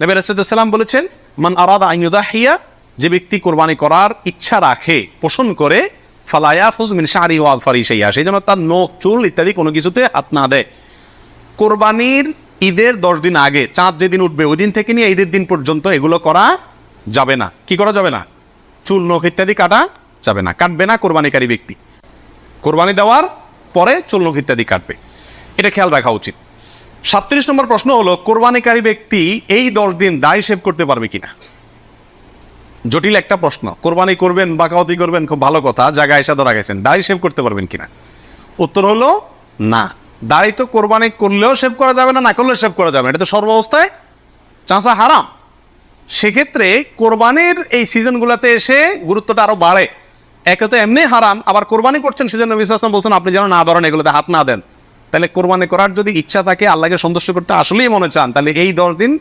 নবী রাসূলুল্লাহ সাল্লাল্লাহু আলাইহি ওয়াসাল্লাম বলেছেন, মান আরাদা আন ইউদাহিয়া, যে ব্যক্তি কোরবানি করার ইচ্ছা রাখে, পোষণ করে, ফালা ইয়াফুজ মিন শা'রি ওয়া আযফারি শাইআ, সেই জন্য তার নখ চুল ইত্যাদি কোনো কিছুতে হাত না দেয়। কোরবানির ঈদের 10 দিন আগে, চাঁদ যেদিন উঠবে ওই দিন থেকে নিয়ে ঈদের দিন পর্যন্ত এগুলো করা যাবে না। কি করা যাবে না? চুল নখ ইত্যাদি কাটা যাবে না, কাটবে না কোরবানিকারী ব্যক্তি। কোরবানি দেওয়ার পরে চুল নখ ইত্যাদি কাটবে, এটা খেয়াল রাখা উচিত। 37 নম্বর প্রশ্ন হলো, কোরবানিকারী ব্যক্তি এই 10 দিন দাড়ি শেভ করতে পারবে কিনা? জটিল একটা প্রশ্ন। কোরবানি করবেন, বাকাওয়াতি করবেন, খুব ভালো কথা, জায়গায় এসে ধরা গেছেন, দাড়ি শেভ করতে পারবেন কিনা? উত্তর হলো না। দাড়ি তো কোরবানি করলেও শেভ করা যাবে না, না করলেও শেভ করা যাবে না, এটা তো সর্বাবস্থায় চাঁচা হারাম। সেক্ষেত্রে কোরবানির এই সিজনগুলোতে এসে গুরুত্বটা আরো বাড়ে। একে তো এমনি হারাম, আবার কোরবানি করছেন সেজন্য নবী সাল্লাল্লাহু আলাইহি ওয়াসাল্লাম বলছেন আপনি যেন না ধরেন, এগুলোতে হাত না দেন। তাহলে কোরবানি করার যদি ইচ্ছা থাকে, আল্লাহকে সন্তুষ্ট করতে আসলেই মনে চান, তাহলে এই 10 দিন